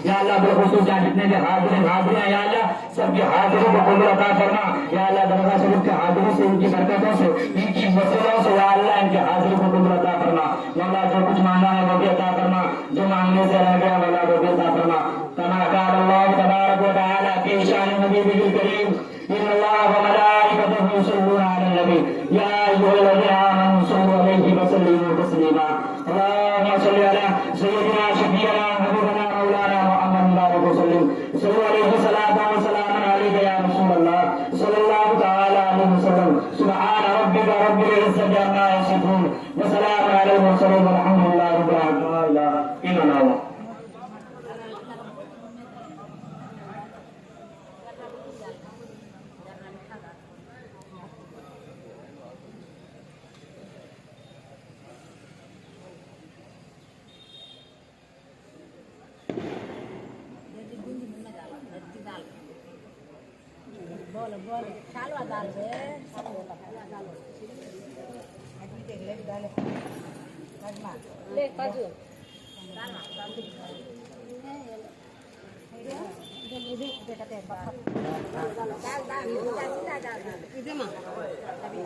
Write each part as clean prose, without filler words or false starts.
या अल्लाह बिलखुसूस जहाँ जितने भी हाजिर हैं या अल्लाह सबके हाजिरों को कबूल अता फरमा। या अल्लाह दरगाह शरीफ के हाजिरों से इनकी बरकतों से इनकी वसीलों से या अल्लाह इनके हाजिरों को कबूल अता फरमा। मौला जो कुछ मांगा है वो भी अता फरमा, जो मांगने से रह गया मौला वो भी अता फरमा। कमा क़ाल अल्लाह तबारक व तआला फी शान नबीहिल करीम इन्नल्लाह व मलाइकतहु युसल्लूना अलन नबी या अय्युहल्लज़ीना आमनू सल्लू अलैहि व सल्लिमू तस्लीमा। अल्लाहुम्मा सल्लि अला सय्यिदिना शफीअना हबीबना मौलाना मुहम्मद बारिक वसल्लम सल्लु अलैहि सलातन व सलामन अलैका या रसूलल्लाह सल्लल्लाहु तआला अलैहि वसल्लम। सुब्हान रब्बिका रब्बिल इज्जति अम्मा यसिफून व सलामुन अलल मुरसलीन वल्हम्दुलिल्लाहि रब्बिल आलमीन। बोलो बोलो चालवा दाल से ले डाले कजमा ले काजू ఇది పెట్టతే దాల్ దాల్ ఇదేమా అది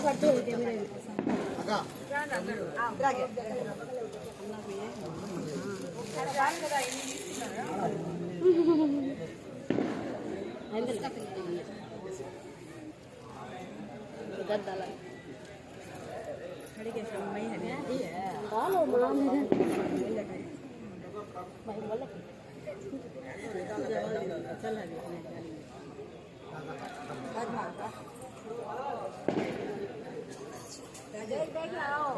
పట్టు ఇది అగా రాగే రాగే కదా ఇది गद्दाला खड़ी के समय है ना डालो मान है भाई बोले चल है आज मार का देख लाओ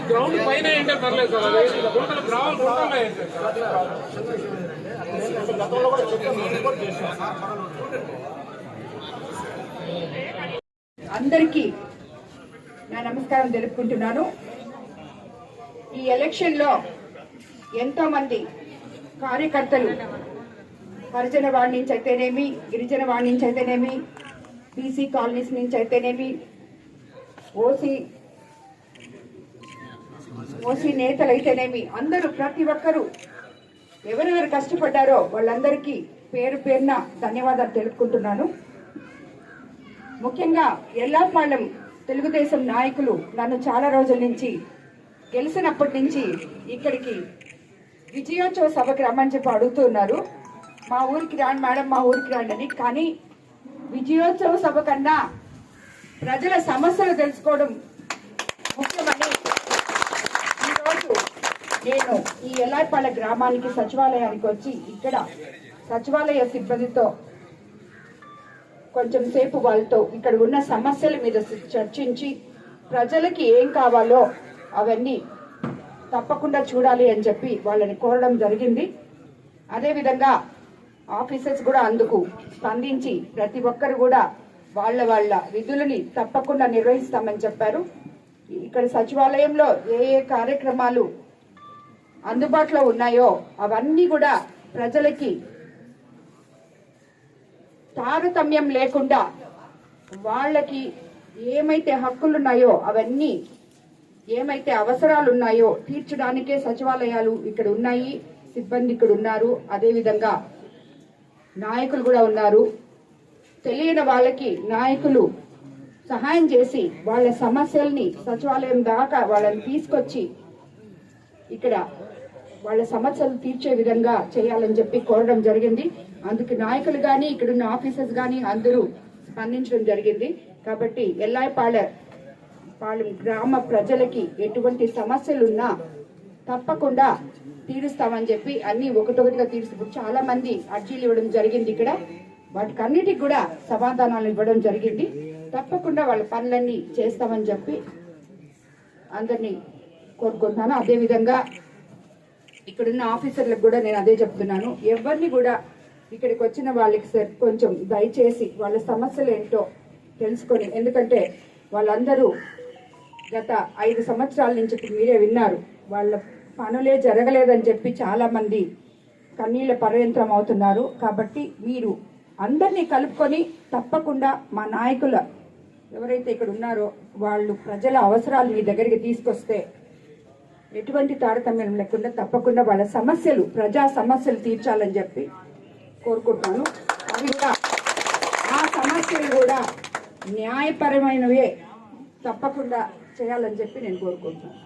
గ్రౌండ్ పైన ఏంటో పర్లేదు సార్, అది టోటల్ గ్రౌండ్ అందరికీ నా నమస్కారం తెలుపుకుంటున్నాను. ఈ ఎలక్షన్ లో ఎంతో మంది కార్యకర్తలు హరిజన వాడి నుంచి అయితేనేమి, గిరిజన వాడి నుంచి అయితేనేమి, బీసీ కాలనీస్ నుంచి అయితేనేమి, ఓసీ నేతలు అయితేనేమి, అందరూ ప్రతి ఒక్కరూ ఎవరెవరు కష్టపడ్డారో వాళ్ళందరికీ పేరు పేరున ధన్యవాదాలు తెలుపుకుంటున్నాను. ముఖ్యంగా ఎల్లాపాలెం తెలుగుదేశం నాయకులు నన్ను చాలా రోజుల నుంచి గెలిచినప్పటి నుంచి ఇక్కడికి విజయోత్సవ సభకి రమ్మని చెప్పి అడుగుతున్నారు. మా ఊరికి రాండి మేడం, మా ఊరికి రాండి అని. కానీ విజయోత్సవ సభ కన్నా ప్రజల సమస్యలు తెలుసుకోవడం ముఖ్యమని ఈరోజు నేను ఈ ఎల్లాపాలెం గ్రామానికి సచివాలయానికి వచ్చి ఇక్కడ సచివాలయ సిబ్బందితో కొంచెం సేపు వాళ్ళతో ఇక్కడ ఉన్న సమస్యల మీద చర్చించి ప్రజలకి ఏం కావాలో అవన్నీ తప్పకుండా చూడాలి అని చెప్పి వాళ్ళని కోరడం జరిగింది. అదేవిధంగా ఆఫీసర్స్ కూడా అందుకు స్పందించి ప్రతి ఒక్కరు కూడా వాళ్ళ విధులని తప్పకుండా నిర్వహిస్తామని చెప్పారు. ఇక్కడ సచివాలయంలో ఏ ఏ కార్యక్రమాలు అందుబాటులో ఉన్నాయో అవన్నీ కూడా ప్రజలకి తారతమ్యం లేకుండా వాళ్ళకి ఏమైతే హక్కులు ఉన్నాయో అవన్నీ, ఏమైతే అవసరాలు ఉన్నాయో తీర్చడానికే సచివాలయాలు ఇక్కడ ఉన్నాయి, సిబ్బంది ఇక్కడ ఉన్నారు, అదేవిధంగా నాయకులు కూడా ఉన్నారు. తెలియని వాళ్ళకి నాయకులు సహాయం చేసి వాళ్ళ సమస్యల్ని సచివాలయం దాకా వాళ్ళని తీసుకొచ్చి ఇక్కడ వాళ్ళ సమస్యలు తీర్చే విధంగా చేయాలని చెప్పి కోరడం జరిగింది. అందుకు నాయకులు కానీ ఇక్కడున్న ఆఫీసర్స్ కానీ అందరూ స్పందించడం జరిగింది. కాబట్టి ఎల్లాయిపాలెం గ్రామ ప్రజలకి ఎటువంటి సమస్యలున్నా తప్పకుండా తీరుస్తామని చెప్పి అన్ని ఒకటొకటిగా తీరుస్తూ చాలా మంది అర్జీలు ఇవ్వడం జరిగింది. ఇక్కడ వాటికి అన్నిటికి కూడా సమాధానాలు ఇవ్వడం జరిగింది. తప్పకుండా వాళ్ళ పనులన్నీ చేస్తామని చెప్పి అందరినీ కోరుకుంటున్నాను. అదేవిధంగా ఇక్కడున్న ఆఫీసర్లకు కూడా నేను అదే చెప్తున్నాను, ఎవరిని కూడా ఇక్కడికి వచ్చిన వాళ్ళకి సార్ కొంచెం దయచేసి వాళ్ళ సమస్యలు ఏంటో తెలుసుకొని, ఎందుకంటే వాళ్ళందరూ గత 5 సంవత్సరాల నుంచి మీరే విన్నారు, వాళ్ళ పనులే జరగలేదని చెప్పి చాలా మంది కన్నీళ్ళ పర్యంతం అవుతున్నారు. కాబట్టి మీరు అందరినీ కలుపుకొని తప్పకుండా మా నాయకుల ఎవరైతే ఇక్కడ ఉన్నారో వాళ్ళు ప్రజల అవసరాలు మీ దగ్గరికి తీసుకొస్తే ఎటువంటి తారతమ్యం లేకుండా తప్పకుండా వాళ్ళ సమస్యలు, ప్రజా సమస్యలు తీర్చాలని చెప్పి కోరుకుంటున్నాను. అవి కూడా ఆ సమస్యలు కూడా న్యాయపరమైనవే తప్పకుండా చేయాలని చెప్పి నేను కోరుకుంటున్నాను.